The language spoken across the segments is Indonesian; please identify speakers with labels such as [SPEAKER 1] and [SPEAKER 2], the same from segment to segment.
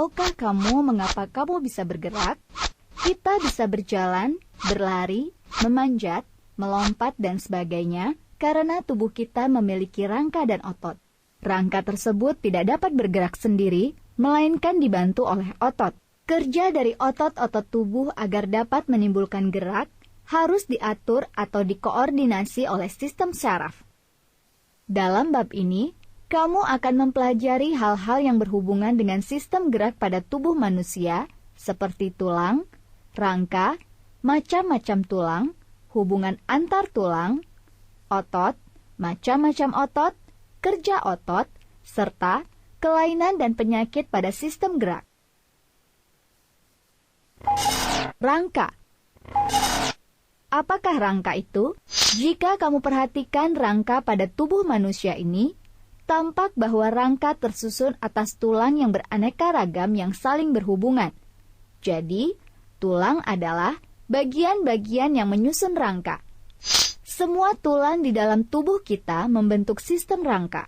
[SPEAKER 1] Tahukah kamu mengapa kamu bisa bergerak? Kita bisa berjalan, berlari, memanjat, melompat, dan sebagainya karena tubuh kita memiliki rangka dan otot. Rangka tersebut tidak dapat bergerak sendiri, melainkan dibantu oleh otot. Kerja dari otot-otot tubuh agar dapat menimbulkan gerak harus diatur atau dikoordinasi oleh sistem syaraf. Dalam bab ini, kamu akan mempelajari hal-hal yang berhubungan dengan sistem gerak pada tubuh manusia, seperti tulang, rangka, macam-macam tulang, hubungan antar tulang, otot, macam-macam otot, kerja otot, serta kelainan dan penyakit pada sistem gerak. Rangka. Apakah rangka itu? Jika kamu perhatikan rangka pada tubuh manusia ini, tampak bahwa rangka tersusun atas tulang yang beraneka ragam yang saling berhubungan. Jadi, tulang adalah bagian-bagian yang menyusun rangka. Semua tulang di dalam tubuh kita membentuk sistem rangka.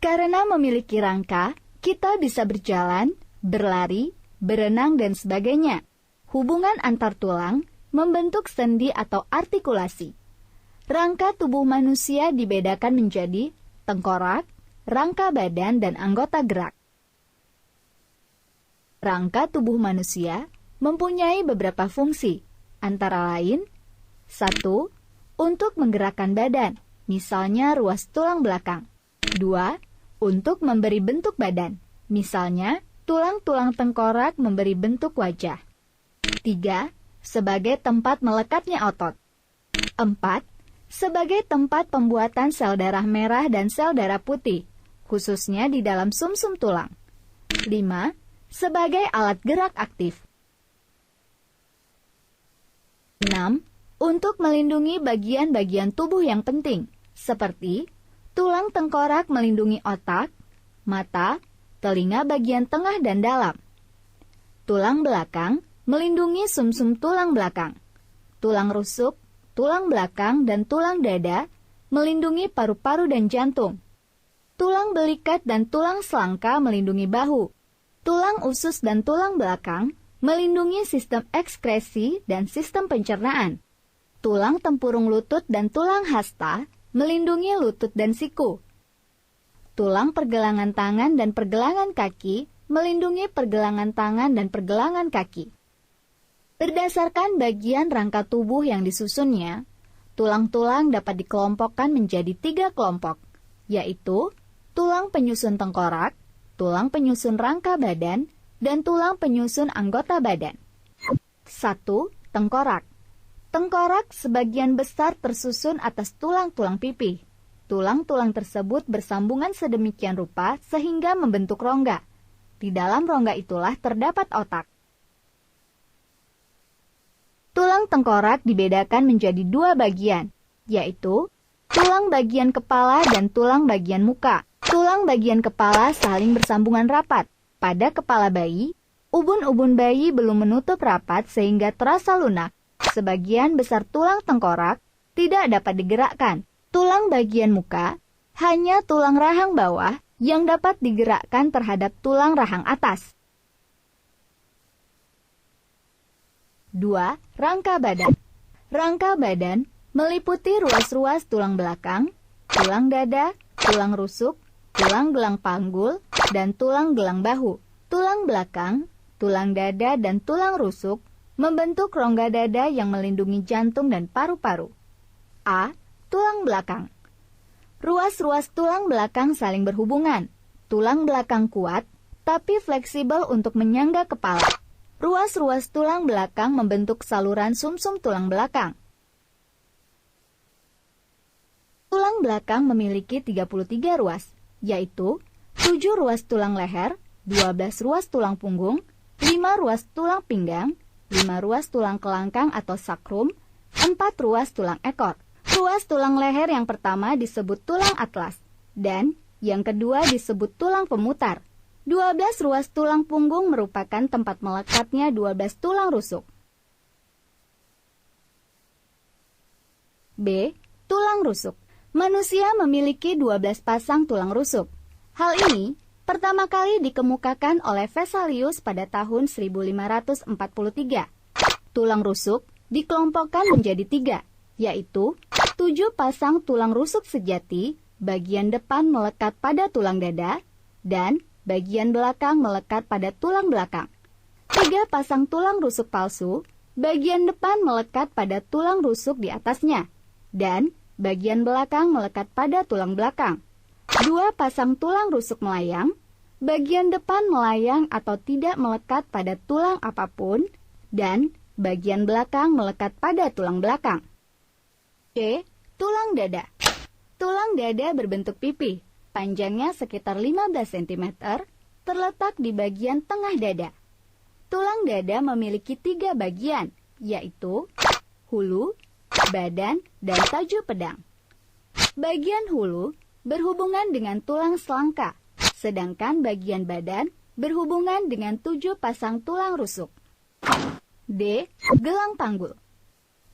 [SPEAKER 1] Karena memiliki rangka, kita bisa berjalan, berlari, berenang, dan sebagainya. Hubungan antar tulang membentuk sendi atau artikulasi. Rangka tubuh manusia dibedakan menjadi tengkorak, rangka badan, dan anggota gerak. Rangka tubuh manusia mempunyai beberapa fungsi, antara lain 1. Untuk menggerakkan badan, misalnya ruas tulang belakang. 2. Untuk memberi bentuk badan, misalnya tulang-tulang tengkorak memberi bentuk wajah. 3. Sebagai tempat melekatnya otot. 4. Sebagai tempat pembuatan sel darah merah dan sel darah putih, khususnya di dalam sumsum tulang. 5. Sebagai alat gerak aktif. 6. Untuk melindungi bagian-bagian tubuh yang penting, seperti tulang tengkorak melindungi otak, mata, telinga bagian tengah dan dalam. Tulang belakang melindungi sumsum tulang belakang. Tulang rusuk, tulang belakang, dan tulang dada melindungi paru-paru dan jantung. Tulang belikat dan tulang selangka melindungi bahu. Tulang usus dan tulang belakang melindungi sistem ekskresi dan sistem pencernaan. Tulang tempurung lutut dan tulang hasta melindungi lutut dan siku. Tulang pergelangan tangan dan pergelangan kaki melindungi pergelangan tangan dan pergelangan kaki. Berdasarkan bagian rangka tubuh yang disusunnya, tulang-tulang dapat dikelompokkan menjadi 3 kelompok, yaitu tulang penyusun tengkorak, tulang penyusun rangka badan, dan tulang penyusun anggota badan. 1. Tengkorak. Tengkorak sebagian besar tersusun atas tulang-tulang pipih. Tulang-tulang tersebut bersambungan sedemikian rupa sehingga membentuk rongga. Di dalam rongga itulah terdapat otak. Tulang tengkorak dibedakan menjadi 2 bagian, yaitu tulang bagian kepala dan tulang bagian muka. Tulang bagian kepala saling bersambungan rapat. Pada kepala bayi, ubun-ubun bayi belum menutup rapat sehingga terasa lunak. Sebagian besar tulang tengkorak tidak dapat digerakkan. Tulang bagian muka hanya tulang rahang bawah yang dapat digerakkan terhadap tulang rahang atas. 2. Rangka badan. Rangka badan meliputi ruas-ruas tulang belakang, tulang dada, tulang rusuk, tulang gelang panggul, dan tulang gelang bahu. Tulang belakang, tulang dada, dan tulang rusuk membentuk rongga dada yang melindungi jantung dan paru-paru. A. Tulang belakang. Ruas-ruas tulang belakang saling berhubungan. Tulang belakang kuat, tapi fleksibel untuk menyangga kepala. Ruas-ruas tulang belakang membentuk saluran sumsum tulang belakang. Tulang belakang memiliki 33 ruas, yaitu 7 ruas tulang leher, 12 ruas tulang punggung, 5 ruas tulang pinggang, 5 ruas tulang kelangkang atau sakrum, 4 ruas tulang ekor. Ruas tulang leher yang pertama disebut tulang atlas, dan yang kedua disebut tulang pemutar. 12 ruas tulang punggung merupakan tempat melekatnya 12 tulang rusuk. B. Tulang rusuk. Manusia memiliki 12 pasang tulang rusuk. Hal ini pertama kali dikemukakan oleh Vesalius pada tahun 1543. Tulang rusuk dikelompokkan menjadi 3, yaitu 7 pasang tulang rusuk sejati, bagian depan melekat pada tulang dada, dan bagian belakang melekat pada tulang belakang. 3 pasang tulang rusuk palsu, bagian depan melekat pada tulang rusuk di atasnya, dan bagian belakang melekat pada tulang belakang. 2 pasang tulang rusuk melayang, bagian depan melayang atau tidak melekat pada tulang apapun, dan bagian belakang melekat pada tulang belakang. C. Tulang dada. Tulang dada berbentuk pipi, panjangnya sekitar 15 cm, terletak di bagian tengah dada. Tulang dada memiliki 3 bagian, yaitu hulu, badan, dan tajul pedang. Bagian hulu berhubungan dengan tulang selangka, sedangkan bagian badan berhubungan dengan 7 pasang tulang rusuk. D. Gelang panggul.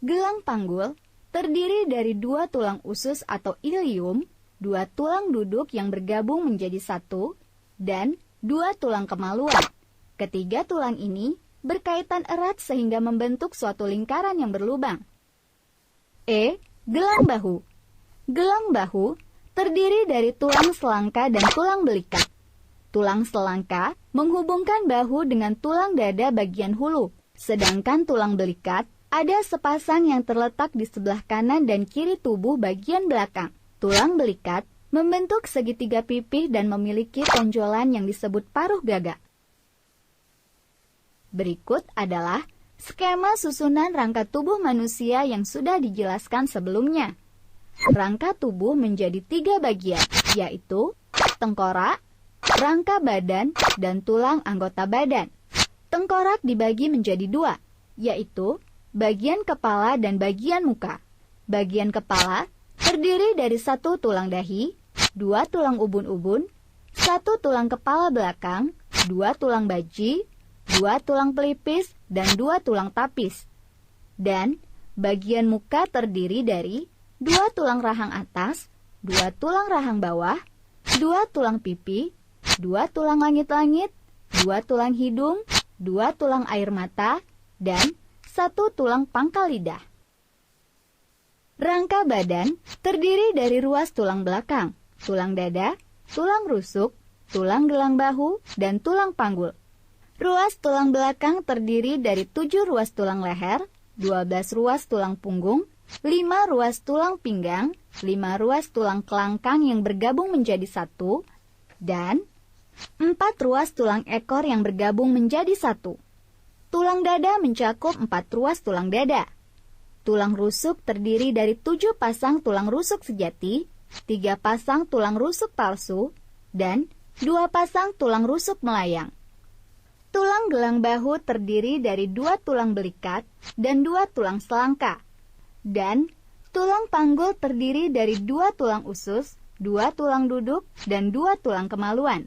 [SPEAKER 1] Gelang panggul terdiri dari 2 tulang usus atau ilium, 2 tulang duduk yang bergabung menjadi 1, dan 2 tulang kemaluan. Ketiga tulang ini berkaitan erat sehingga membentuk suatu lingkaran yang berlubang. E. Gelang bahu. Gelang bahu terdiri dari tulang selangka dan tulang belikat. Tulang selangka menghubungkan bahu dengan tulang dada bagian hulu, sedangkan tulang belikat ada sepasang yang terletak di sebelah kanan dan kiri tubuh bagian belakang. Tulang belikat membentuk segitiga pipih dan memiliki tonjolan yang disebut paruh gagak. Berikut adalah skema susunan rangka tubuh manusia yang sudah dijelaskan sebelumnya. Rangka tubuh menjadi 3 bagian, yaitu tengkorak, rangka badan, dan tulang anggota badan. Tengkorak dibagi menjadi 2, yaitu bagian kepala dan bagian muka. Bagian kepala terdiri dari 1 tulang dahi, 2 tulang ubun-ubun, 1 tulang kepala belakang, 2 tulang baji, 2 tulang pelipis, dan 2 tulang tapis. Dan bagian muka terdiri dari 2 tulang rahang atas, 2 tulang rahang bawah, 2 tulang pipi, 2 tulang langit-langit, 2 tulang hidung, 2 tulang air mata, dan 1 tulang pangkal lidah. Rangka badan terdiri dari ruas tulang belakang, tulang dada, tulang rusuk, tulang gelang bahu, dan tulang panggul. Ruas tulang belakang terdiri dari 7 ruas tulang leher, 12 ruas tulang punggung, 5 ruas tulang pinggang, 5 ruas tulang kelangkang yang bergabung menjadi 1, dan 4 ruas tulang ekor yang bergabung menjadi 1. Tulang dada mencakup 4 ruas tulang dada. Tulang rusuk terdiri dari 7 pasang tulang rusuk sejati, 3 pasang tulang rusuk palsu, dan 2 pasang tulang rusuk melayang. Tulang gelang bahu terdiri dari 2 tulang belikat dan 2 tulang selangka. Dan tulang panggul terdiri dari 2 tulang usus, 2 tulang duduk, dan 2 tulang kemaluan.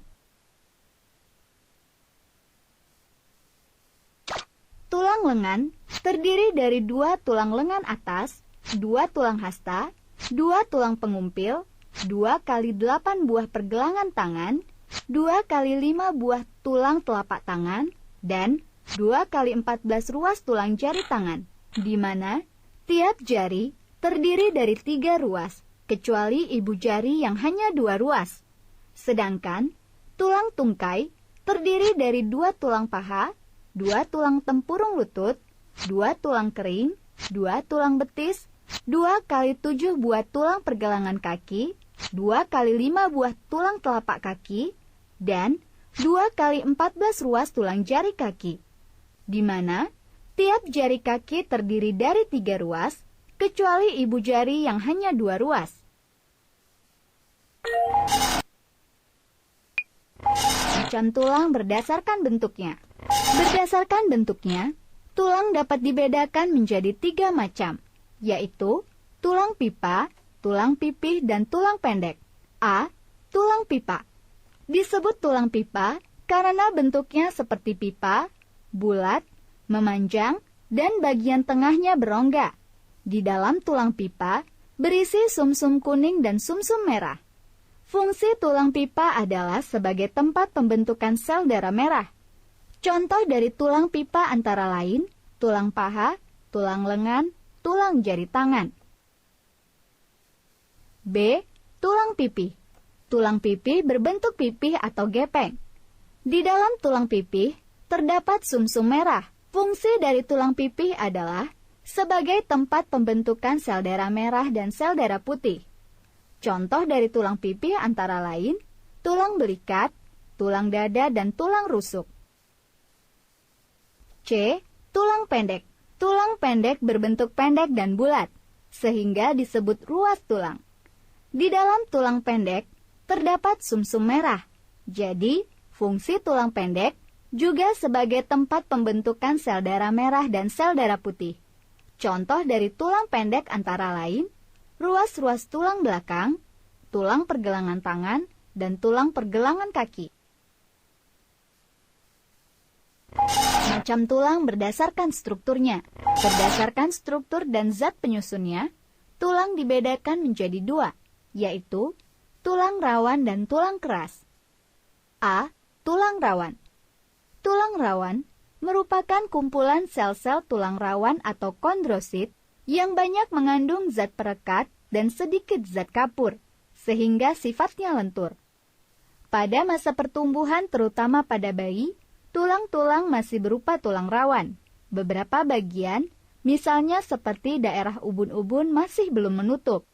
[SPEAKER 1] Tulang lengan terdiri dari 2 tulang lengan atas, 2 tulang hasta, 2 tulang pengumpil, 2 kali 8 buah pergelangan tangan, 2 kali 5 buah tulang telapak tangan, dan 2 kali 14 ruas tulang jari tangan, di mana tiap jari terdiri dari 3 ruas, kecuali ibu jari yang hanya 2 ruas. Sedangkan tulang tungkai terdiri dari 2 tulang paha, 2 tulang tempurung lutut, 2 tulang kering, 2 tulang betis, 2 kali 7 buah tulang pergelangan kaki, 2 kali 5 buah tulang telapak kaki, dan 2 kali 14 ruas tulang jari kaki, di mana tiap jari kaki terdiri dari 3 ruas, kecuali ibu jari yang hanya 2 ruas. Macam tulang berdasarkan bentuknya. Berdasarkan bentuknya, tulang dapat dibedakan menjadi 3 macam, yaitu tulang pipa, tulang pipih, dan tulang pendek. A. Tulang pipa. Disebut tulang pipa karena bentuknya seperti pipa, bulat, memanjang, dan bagian tengahnya berongga. Di dalam tulang pipa berisi sumsum kuning dan sumsum merah. Fungsi tulang pipa adalah sebagai tempat pembentukan sel darah merah. Contoh dari tulang pipa antara lain, tulang paha, tulang lengan, tulang jari tangan. B. Tulang pipih. Tulang pipih berbentuk pipih atau gepeng. Di dalam tulang pipih terdapat sumsum merah. Fungsi dari tulang pipih adalah sebagai tempat pembentukan sel darah merah dan sel darah putih. Contoh dari tulang pipih antara lain, tulang belikat, tulang dada, dan tulang rusuk. C. Tulang pendek. Tulang pendek berbentuk pendek dan bulat, sehingga disebut ruas tulang. Di dalam tulang pendek, terdapat sumsum merah. Jadi, fungsi tulang pendek juga sebagai tempat pembentukan sel darah merah dan sel darah putih. Contoh dari tulang pendek antara lain, ruas-ruas tulang belakang, tulang pergelangan tangan, dan tulang pergelangan kaki. Macam tulang berdasarkan strukturnya. Berdasarkan struktur dan zat penyusunnya, tulang dibedakan menjadi dua, yaitu tulang rawan dan tulang keras. A. Tulang rawan. Tulang rawan merupakan kumpulan sel-sel tulang rawan atau kondrosit yang banyak mengandung zat perekat dan sedikit zat kapur, sehingga sifatnya lentur. Pada masa pertumbuhan, terutama pada bayi, tulang-tulang masih berupa tulang rawan. Beberapa bagian, misalnya seperti daerah ubun-ubun, masih belum menutup.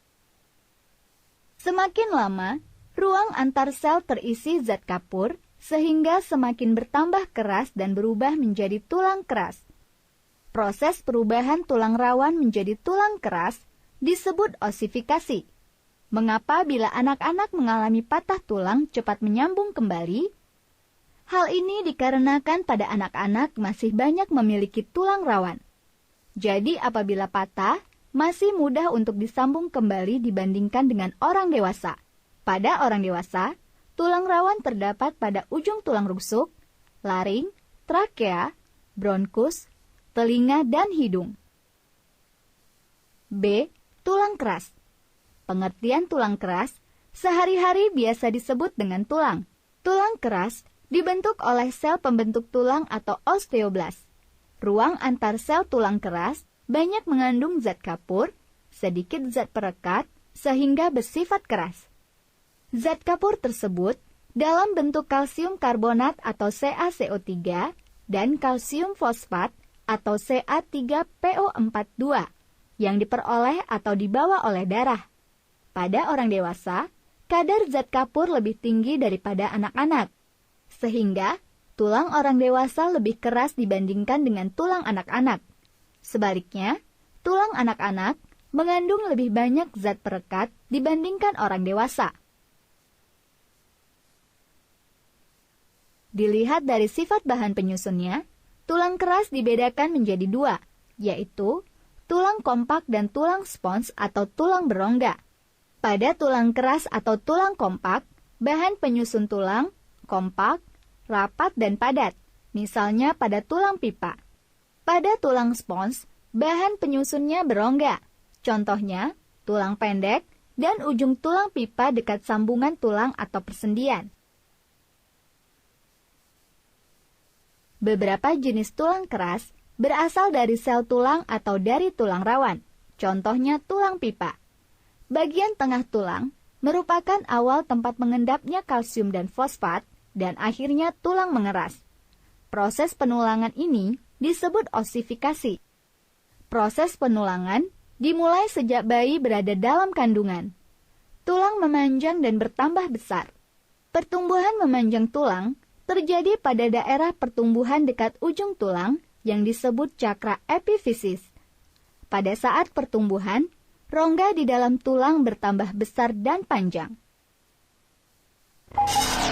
[SPEAKER 1] Semakin lama, ruang antar sel terisi zat kapur, sehingga semakin bertambah keras dan berubah menjadi tulang keras. Proses perubahan tulang rawan menjadi tulang keras disebut osifikasi. Mengapa bila anak-anak mengalami patah tulang cepat menyambung kembali? Hal ini dikarenakan pada anak-anak masih banyak memiliki tulang rawan. Jadi apabila patah, masih mudah untuk disambung kembali dibandingkan dengan orang dewasa. Pada orang dewasa, tulang rawan terdapat pada ujung tulang rusuk, laring, trakea, bronkus, telinga, dan hidung. B. Tulang keras. Pengertian tulang keras sehari-hari biasa disebut dengan tulang. Tulang keras dibentuk oleh sel pembentuk tulang atau osteoblast. Ruang antar sel tulang keras banyak mengandung zat kapur, sedikit zat perekat, sehingga bersifat keras. Zat kapur tersebut dalam bentuk kalsium karbonat atau CaCO3 dan kalsium fosfat atau Ca3PO42 yang diperoleh atau dibawa oleh darah. Pada orang dewasa, kadar zat kapur lebih tinggi daripada anak-anak, sehingga tulang orang dewasa lebih keras dibandingkan dengan tulang anak-anak. Sebaliknya, tulang anak-anak mengandung lebih banyak zat perekat dibandingkan orang dewasa. Dilihat dari sifat bahan penyusunnya, tulang keras dibedakan menjadi dua, yaitu tulang kompak dan tulang spons atau tulang berongga. Pada tulang keras atau tulang kompak, bahan penyusun tulang kompak, rapat, dan padat, misalnya pada tulang pipa. Pada tulang spons, bahan penyusunnya berongga, contohnya tulang pendek dan ujung tulang pipa dekat sambungan tulang atau persendian. Beberapa jenis tulang keras berasal dari sel tulang atau dari tulang rawan, contohnya tulang pipa. Bagian tengah tulang merupakan awal tempat mengendapnya kalsium dan fosfat, dan akhirnya tulang mengeras. Proses penulangan ini disebut osifikasi. Proses penulangan dimulai sejak bayi berada dalam kandungan. Tulang memanjang dan bertambah besar. Pertumbuhan memanjang tulang terjadi pada daerah pertumbuhan dekat ujung tulang yang disebut cakra epifisis. Pada saat pertumbuhan, rongga di dalam tulang bertambah besar dan panjang.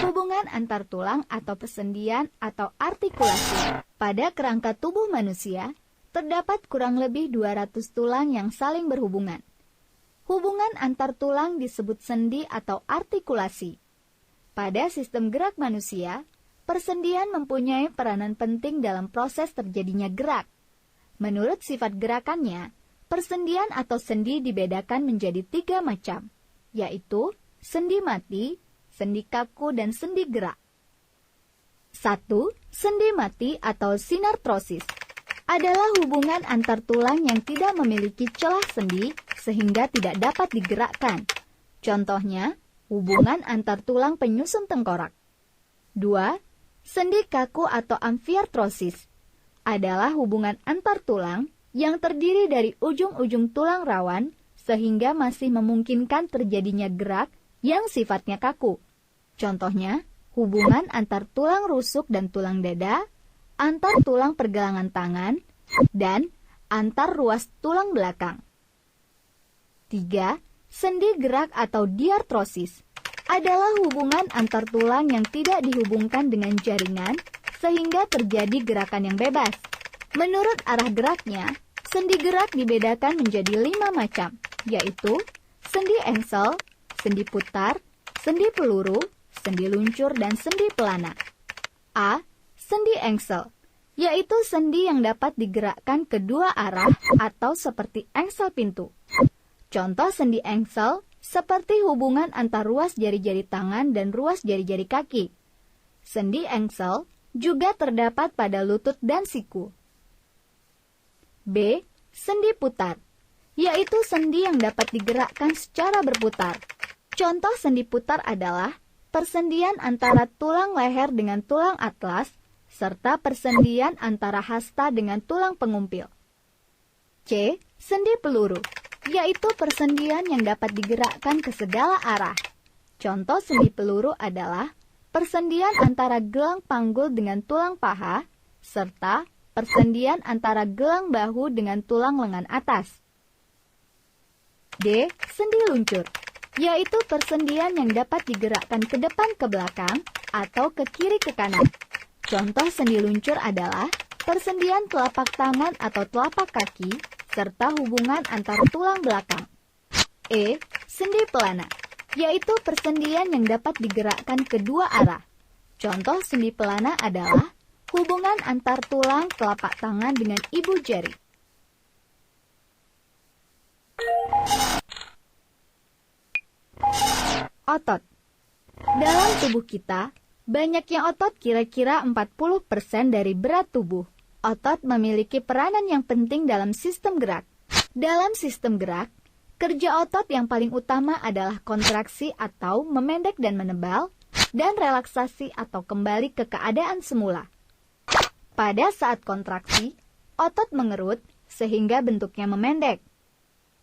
[SPEAKER 1] Hubungan antar tulang atau persendian atau artikulasi. Pada kerangka tubuh manusia, terdapat kurang lebih 200 tulang yang saling berhubungan. Hubungan antar tulang disebut sendi atau artikulasi. Pada sistem gerak manusia, persendian mempunyai peranan penting dalam proses terjadinya gerak. Menurut sifat gerakannya, persendian atau sendi dibedakan menjadi 3 macam, yaitu sendi mati, sendi kaku, dan sendi gerak. 1. Sendi mati atau sinartrosis adalah hubungan antar tulang yang tidak memiliki celah sendi sehingga tidak dapat digerakkan. Contohnya, hubungan antar tulang penyusun tengkorak. 2. Sendi kaku atau amfiartrosis adalah hubungan antar tulang yang terdiri dari ujung-ujung tulang rawan sehingga masih memungkinkan terjadinya gerak yang sifatnya kaku. Contohnya, hubungan antar tulang rusuk dan tulang dada, antar tulang pergelangan tangan, dan antar ruas tulang belakang. 3. Sendi gerak atau diartrosis adalah hubungan antar tulang yang tidak dihubungkan dengan jaringan sehingga terjadi gerakan yang bebas. Menurut arah geraknya, sendi gerak dibedakan menjadi 5 macam, yaitu sendi engsel, sendi putar, sendi peluru, sendi luncur, dan sendi pelana. A. Sendi engsel, yaitu sendi yang dapat digerakkan kedua arah atau seperti engsel pintu. Contoh sendi engsel seperti hubungan antar ruas jari-jari tangan dan ruas jari-jari kaki. Sendi engsel juga terdapat pada lutut dan siku. B. Sendi putar, yaitu sendi yang dapat digerakkan secara berputar. Contoh sendi putar adalah persendian antara tulang leher dengan tulang atlas, serta persendian antara hasta dengan tulang pengumpil. C. Sendi peluru, yaitu persendian yang dapat digerakkan ke segala arah. Contoh sendi peluru adalah persendian antara gelang panggul dengan tulang paha, serta persendian antara gelang bahu dengan tulang lengan atas. D. Sendi luncur, yaitu persendian yang dapat digerakkan ke depan ke belakang atau ke kiri ke kanan. Contoh sendi luncur adalah persendian telapak tangan atau telapak kaki, serta hubungan antar tulang belakang. E. Sendi pelana, yaitu persendian yang dapat digerakkan kedua arah. Contoh sendi pelana adalah hubungan antar tulang telapak tangan dengan ibu jari. Otot. Dalam tubuh kita, banyaknya otot kira-kira 40% dari berat tubuh. Otot memiliki peranan yang penting dalam sistem gerak. Dalam sistem gerak, kerja otot yang paling utama adalah kontraksi atau memendek dan menebal, dan relaksasi atau kembali ke keadaan semula. Pada saat kontraksi, otot mengerut sehingga bentuknya memendek.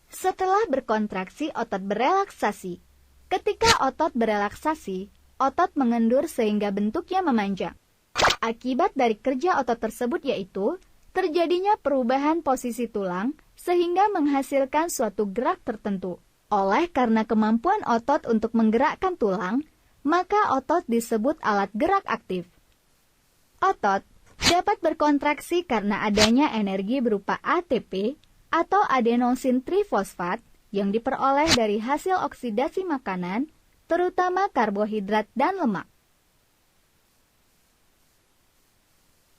[SPEAKER 1] Setelah berkontraksi, otot berelaksasi. Ketika otot berelaksasi, otot mengendur sehingga bentuknya memanjang. Akibat dari kerja otot tersebut yaitu terjadinya perubahan posisi tulang sehingga menghasilkan suatu gerak tertentu. Oleh karena kemampuan otot untuk menggerakkan tulang, maka otot disebut alat gerak aktif. Otot dapat berkontraksi karena adanya energi berupa ATP atau adenosin trifosfat yang diperoleh dari hasil oksidasi makanan, terutama karbohidrat dan lemak.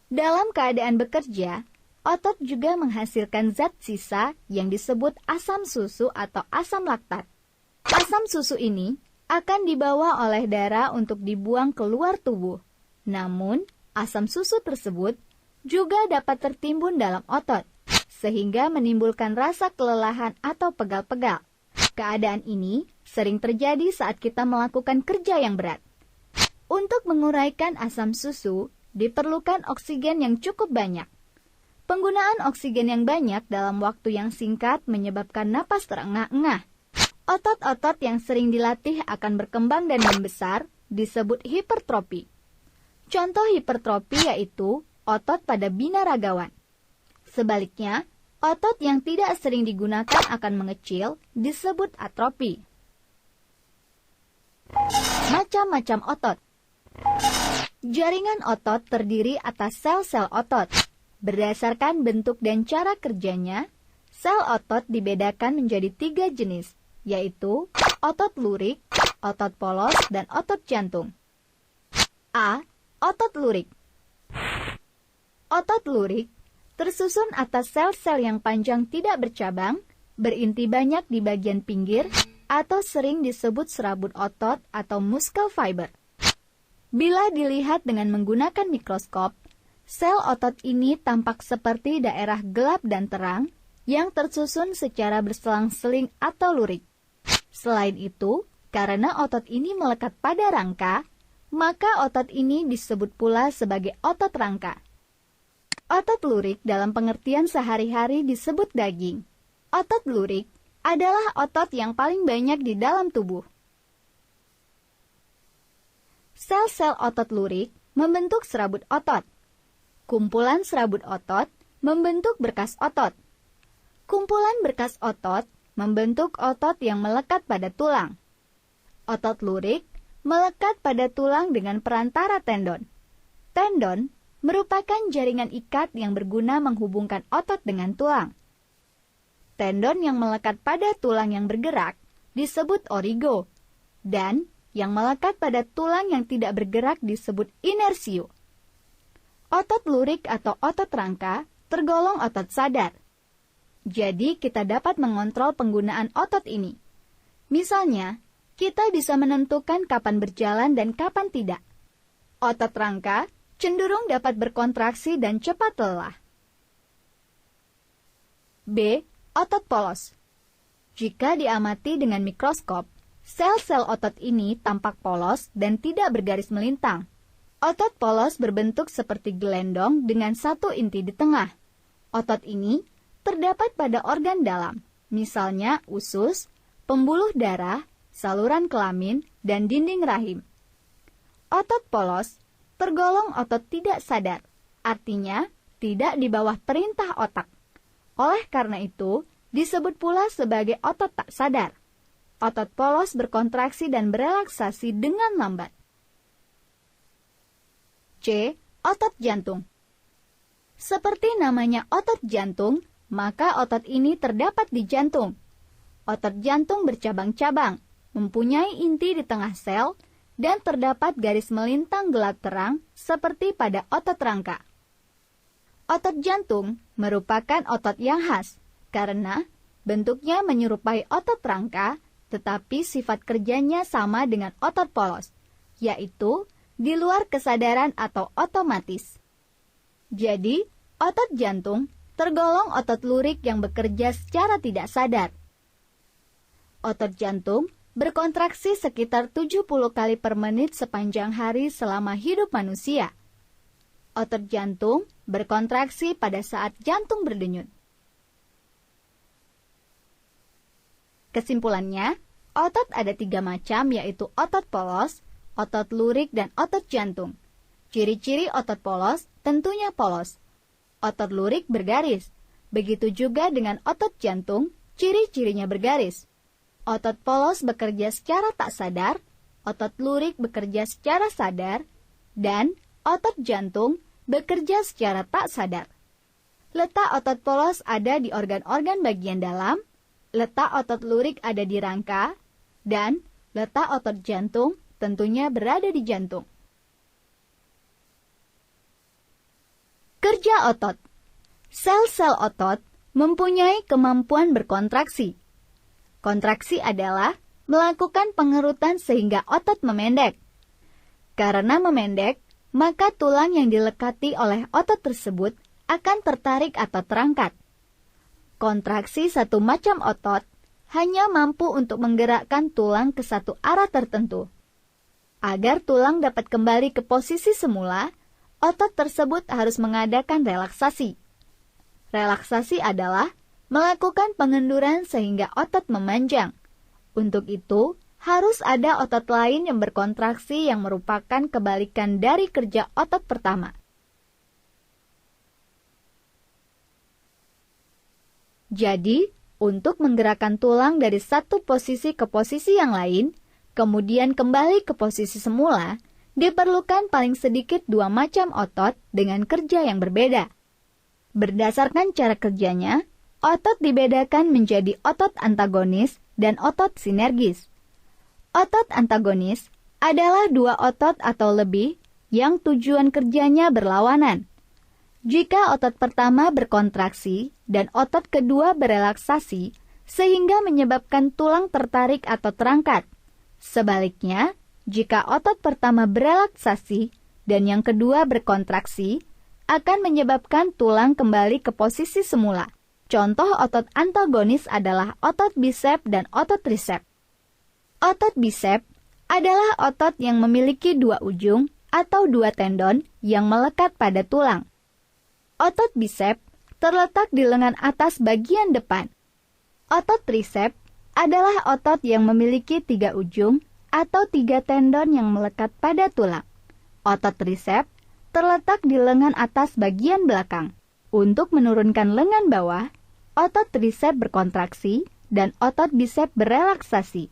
[SPEAKER 1] Dalam keadaan bekerja, otot juga menghasilkan zat sisa yang disebut asam susu atau asam laktat. Asam susu ini akan dibawa oleh darah untuk dibuang keluar tubuh. Namun, asam susu tersebut juga dapat tertimbun dalam otot, sehingga menimbulkan rasa kelelahan atau pegal-pegal. Keadaan ini sering terjadi saat kita melakukan kerja yang berat. Untuk menguraikan asam susu, diperlukan oksigen yang cukup banyak. Penggunaan oksigen yang banyak dalam waktu yang singkat menyebabkan napas terengah-engah. Otot-otot yang sering dilatih akan berkembang dan membesar, disebut hipertrofi. Contoh hipertrofi yaitu otot pada binaragawan. Sebaliknya, otot yang tidak sering digunakan akan mengecil, disebut atrofi. Macam-macam otot. Jaringan otot terdiri atas sel-sel otot. Berdasarkan bentuk dan cara kerjanya, sel otot dibedakan menjadi 3 jenis, yaitu otot lurik, otot polos, dan otot jantung. A. Otot lurik. Otot lurik tersusun atas sel-sel yang panjang tidak bercabang, berinti banyak di bagian pinggir, atau sering disebut serabut otot atau muscle fiber. Bila dilihat dengan menggunakan mikroskop, sel otot ini tampak seperti daerah gelap dan terang yang tersusun secara berselang-seling atau lurik. Selain itu, karena otot ini melekat pada rangka, maka otot ini disebut pula sebagai otot rangka. Otot lurik dalam pengertian sehari-hari disebut daging. Otot lurik adalah otot yang paling banyak di dalam tubuh. Sel-sel otot lurik membentuk serabut otot. Kumpulan serabut otot membentuk berkas otot. Kumpulan berkas otot membentuk otot yang melekat pada tulang. Otot lurik melekat pada tulang dengan perantara tendon. Tendon merupakan jaringan ikat yang berguna menghubungkan otot dengan tulang. Tendon yang melekat pada tulang yang bergerak disebut origo, dan yang melekat pada tulang yang tidak bergerak disebut inersio. Otot lurik atau otot rangka tergolong otot sadar. Jadi kita dapat mengontrol penggunaan otot ini. Misalnya, kita bisa menentukan kapan berjalan dan kapan tidak. Otot rangka cenderung dapat berkontraksi dan cepat lelah. B. Otot polos. Jika diamati dengan mikroskop, sel-sel otot ini tampak polos dan tidak bergaris melintang. Otot polos berbentuk seperti gelendong dengan satu inti di tengah. Otot ini terdapat pada organ dalam, misalnya usus, pembuluh darah, saluran kelamin, dan dinding rahim. Otot polos tergolong otot tidak sadar, artinya tidak di bawah perintah otak. Oleh karena itu, disebut pula sebagai otot tak sadar. Otot polos berkontraksi dan berelaksasi dengan lambat. C. Otot jantung. Seperti namanya otot jantung, maka otot ini terdapat di jantung. Otot jantung bercabang-cabang, mempunyai inti di tengah sel, dan terdapat garis melintang gelap terang seperti pada otot rangka. Otot jantung merupakan otot yang khas, karena bentuknya menyerupai otot rangka, tetapi sifat kerjanya sama dengan otot polos, yaitu di luar kesadaran atau otomatis. Jadi, otot jantung tergolong otot lurik yang bekerja secara tidak sadar. Otot jantung berkontraksi sekitar 70 kali per menit sepanjang hari selama hidup manusia. Otot jantung berkontraksi pada saat jantung berdenyut. Kesimpulannya, otot ada 3 macam, yaitu otot polos, otot lurik, dan otot jantung. Ciri-ciri otot polos tentunya polos. Otot lurik bergaris. Begitu juga dengan otot jantung, ciri-cirinya bergaris. Otot polos bekerja secara tak sadar, otot lurik bekerja secara sadar, dan otot jantung bekerja secara tak sadar. Letak otot polos ada di organ-organ bagian dalam, letak otot lurik ada di rangka, dan letak otot jantung tentunya berada di jantung. Kerja otot. Sel-sel otot mempunyai kemampuan berkontraksi. Kontraksi adalah melakukan pengerutan sehingga otot memendek. Karena memendek, maka tulang yang dilekati oleh otot tersebut akan tertarik atau terangkat. Kontraksi satu macam otot hanya mampu untuk menggerakkan tulang ke satu arah tertentu. Agar tulang dapat kembali ke posisi semula, otot tersebut harus mengadakan relaksasi. Relaksasi adalah melakukan pengenduran sehingga otot memanjang. Untuk itu, harus ada otot lain yang berkontraksi yang merupakan kebalikan dari kerja otot pertama. Jadi, untuk menggerakkan tulang dari satu posisi ke posisi yang lain, kemudian kembali ke posisi semula, diperlukan paling sedikit 2 macam otot dengan kerja yang berbeda. Berdasarkan cara kerjanya, otot dibedakan menjadi otot antagonis dan otot sinergis. Otot antagonis adalah 2 otot atau lebih yang tujuan kerjanya berlawanan. Jika otot pertama berkontraksi dan otot kedua berelaksasi, sehingga menyebabkan tulang tertarik atau terangkat. Sebaliknya, jika otot pertama berelaksasi dan yang kedua berkontraksi, akan menyebabkan tulang kembali ke posisi semula. Contoh otot antagonis adalah otot bisep dan otot trisep. Otot bisep adalah otot yang memiliki dua ujung atau dua tendon yang melekat pada tulang. Otot bisep terletak di lengan atas bagian depan. Otot trisep adalah otot yang memiliki tiga ujung atau tiga tendon yang melekat pada tulang. Otot trisep terletak di lengan atas bagian belakang. Untuk menurunkan lengan bawah, otot trisep berkontraksi dan otot bisep berelaksasi.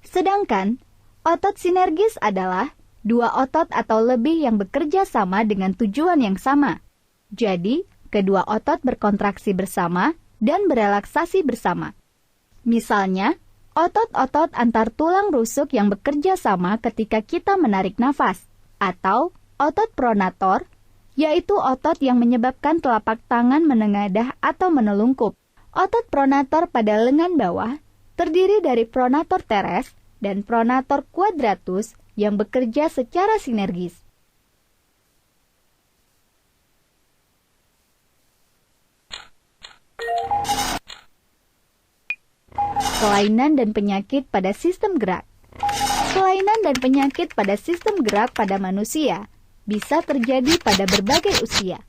[SPEAKER 1] Sedangkan, otot sinergis adalah dua otot atau lebih yang bekerja sama dengan tujuan yang sama. Jadi, kedua otot berkontraksi bersama dan berelaksasi bersama. Misalnya, otot-otot antar tulang rusuk yang bekerja sama ketika kita menarik nafas, atau otot pronator, yaitu otot yang menyebabkan telapak tangan menengadah atau menelungkup. Otot pronator pada lengan bawah terdiri dari pronator teres dan pronator quadratus yang bekerja secara sinergis. Kelainan dan penyakit pada sistem gerak. Kelainan dan penyakit pada sistem gerak pada manusia bisa terjadi pada berbagai usia.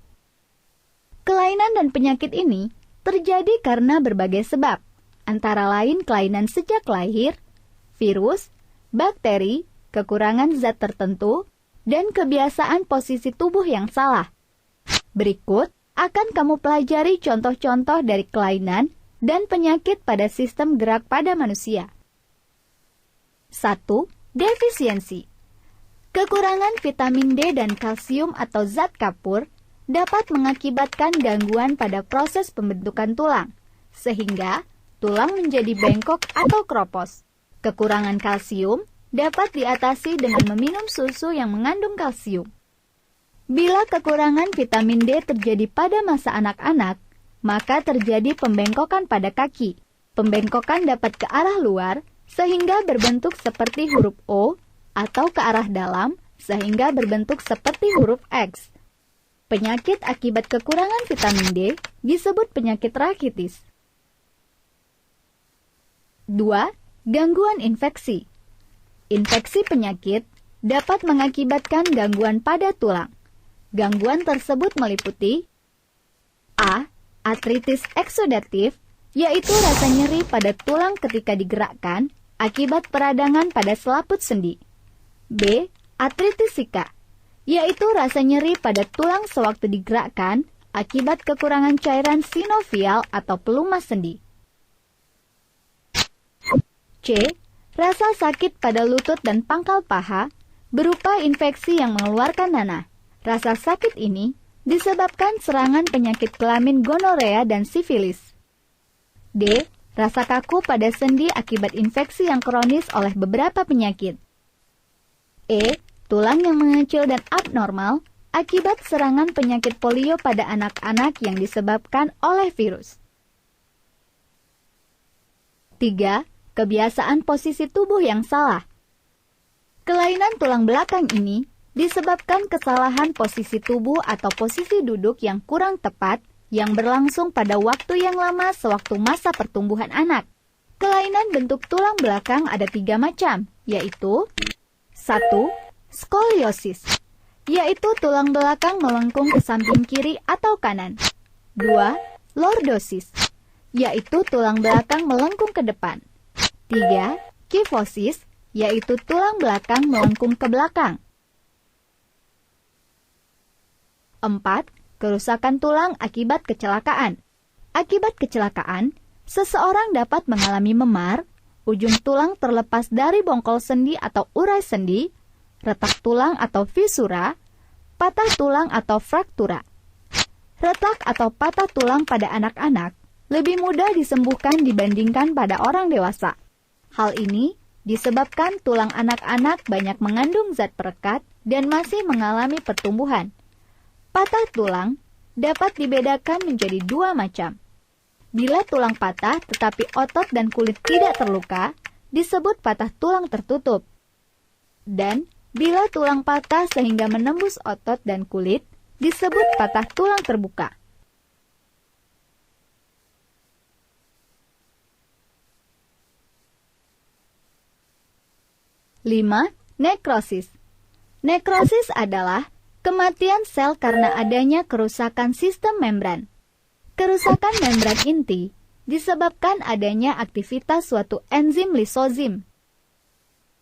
[SPEAKER 1] Kelainan dan penyakit ini terjadi karena berbagai sebab, antara lain kelainan sejak lahir, virus, bakteri, kekurangan zat tertentu, dan kebiasaan posisi tubuh yang salah. Berikut akan kamu pelajari contoh-contoh dari kelainan dan penyakit pada sistem gerak pada manusia. 1. Defisiensi. Kekurangan vitamin D dan kalsium atau zat kapur dapat mengakibatkan gangguan pada proses pembentukan tulang, sehingga tulang menjadi bengkok atau kropos. Kekurangan kalsium dapat diatasi dengan meminum susu yang mengandung kalsium. Bila kekurangan vitamin D terjadi pada masa anak-anak, maka terjadi pembengkokan pada kaki. Pembengkokan dapat ke arah luar, sehingga berbentuk seperti huruf O, atau ke arah dalam, sehingga berbentuk seperti huruf X. Penyakit akibat kekurangan vitamin D disebut penyakit rakitis. 2. Gangguan infeksi. Infeksi penyakit dapat mengakibatkan gangguan pada tulang. Gangguan tersebut meliputi A. Artritis eksudatif, yaitu rasa nyeri pada tulang ketika digerakkan akibat peradangan pada selaput sendi. B. Artritis zika, yaitu rasa nyeri pada tulang sewaktu digerakkan akibat kekurangan cairan sinovial atau pelumas sendi. C. Rasa sakit pada lutut dan pangkal paha berupa infeksi yang mengeluarkan nanah. Rasa sakit ini disebabkan serangan penyakit kelamin gonorea dan sifilis. D. Rasa kaku pada sendi akibat infeksi yang kronis oleh beberapa penyakit. E. Tulang yang mengecil dan abnormal akibat serangan penyakit polio pada anak-anak yang disebabkan oleh virus. 3. Kebiasaan posisi tubuh yang salah. Kelainan tulang belakang ini disebabkan kesalahan posisi tubuh atau posisi duduk yang kurang tepat yang berlangsung pada waktu yang lama sewaktu masa pertumbuhan anak. Kelainan bentuk tulang belakang ada 3 macam, yaitu 1. Skoliosis, yaitu tulang belakang melengkung ke samping kiri atau kanan. 2. Lordosis, yaitu tulang belakang melengkung ke depan. 3. Kifosis, yaitu tulang belakang melengkung ke belakang. 4. Kerusakan tulang akibat kecelakaan. Akibat kecelakaan, seseorang dapat mengalami memar, ujung tulang terlepas dari bongkol sendi atau urai sendi, retak tulang atau fisura, patah tulang atau fraktura. Retak atau patah tulang pada anak-anak lebih mudah disembuhkan dibandingkan pada orang dewasa. Hal ini disebabkan tulang anak-anak banyak mengandung zat perekat dan masih mengalami pertumbuhan. Patah tulang dapat dibedakan menjadi 2 macam, Bila tulang patah tetapi otot dan kulit tidak terluka, disebut patah tulang tertutup. Dan bila tulang patah sehingga menembus otot dan kulit, disebut patah tulang terbuka. Lima, nekrosis. Nekrosis adalah kematian sel karena adanya kerusakan sistem membran. Kerusakan membran inti disebabkan adanya aktivitas suatu enzim lisozim.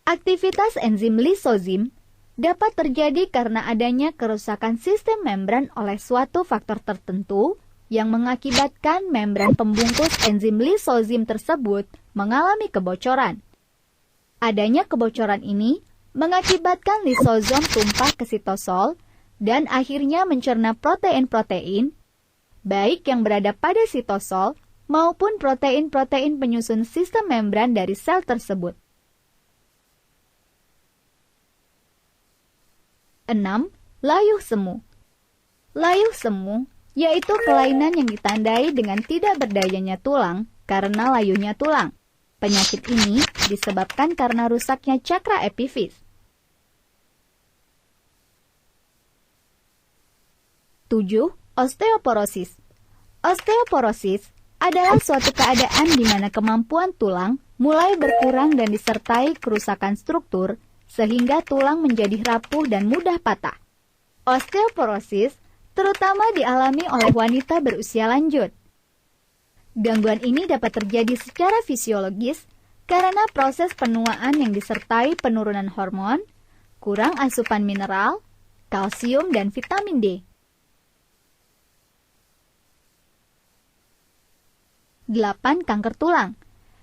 [SPEAKER 1] Aktivitas enzim lisozim dapat terjadi karena adanya kerusakan sistem membran oleh suatu faktor tertentu yang mengakibatkan membran pembungkus enzim lisozim tersebut mengalami kebocoran. Adanya kebocoran ini mengakibatkan lisosom tumpah ke sitosol dan akhirnya mencerna protein-protein, baik yang berada pada sitosol maupun protein-protein penyusun sistem membran dari sel tersebut. 6. Layuh semu. Layuh semu yaitu kelainan yang ditandai dengan tidak berdayanya tulang karena layuhnya tulang. Penyakit ini disebabkan karena rusaknya cakra epifis. 7. Osteoporosis. Osteoporosis adalah suatu keadaan di mana kemampuan tulang mulai berkurang dan disertai kerusakan struktur sehingga tulang menjadi rapuh dan mudah patah. Osteoporosis terutama dialami oleh wanita berusia lanjut. Gangguan ini dapat terjadi secara fisiologis karena proses penuaan yang disertai penurunan hormon, kurang asupan mineral, kalsium, dan vitamin D. 8. Kanker tulang.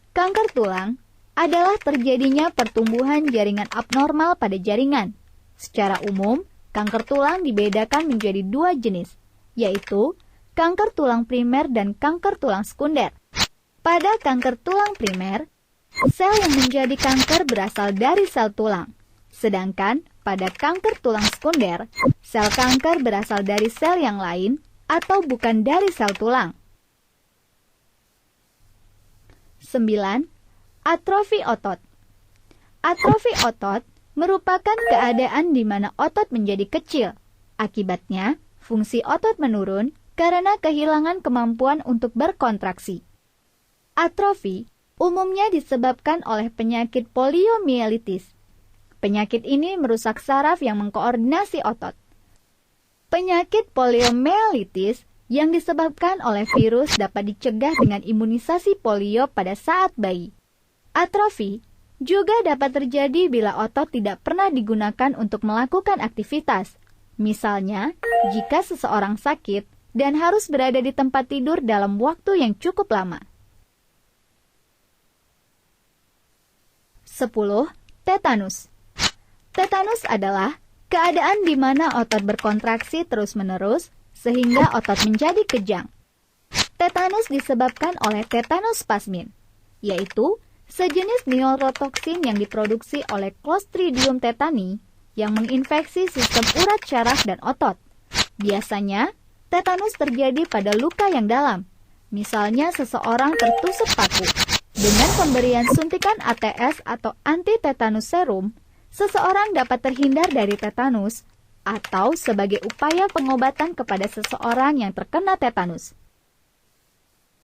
[SPEAKER 1] Kanker tulang adalah terjadinya pertumbuhan jaringan abnormal pada jaringan. Secara umum, kanker tulang dibedakan menjadi dua jenis, yaitu kanker tulang primer dan kanker tulang sekunder. Pada kanker tulang primer, sel yang menjadi kanker berasal dari sel tulang. Sedangkan pada kanker tulang sekunder, sel kanker berasal dari sel yang lain atau bukan dari sel tulang. 9. Atrofi otot. Atrofi otot merupakan keadaan di mana otot menjadi kecil. Akibatnya, fungsi otot menurun karena kehilangan kemampuan untuk berkontraksi. Atrofi umumnya disebabkan oleh penyakit poliomielitis. Penyakit ini merusak saraf yang mengkoordinasi otot. Penyakit poliomielitis yang disebabkan oleh virus dapat dicegah dengan imunisasi polio pada saat bayi. Atrofi juga dapat terjadi bila otot tidak pernah digunakan untuk melakukan aktivitas. Misalnya, jika seseorang sakit dan harus berada di tempat tidur dalam waktu yang cukup lama. 10. Tetanus. Tetanus adalah keadaan di mana otot berkontraksi terus-menerus sehingga otot menjadi kejang. Tetanus disebabkan oleh tetanospasmin, yaitu sejenis neurotoksin yang diproduksi oleh Clostridium tetani yang menginfeksi sistem urat syaraf dan otot. Biasanya, tetanus terjadi pada luka yang dalam. Misalnya seseorang tertusuk paku. Dengan pemberian suntikan ATS atau anti-tetanus serum, seseorang dapat terhindar dari tetanus atau sebagai upaya pengobatan kepada seseorang yang terkena tetanus.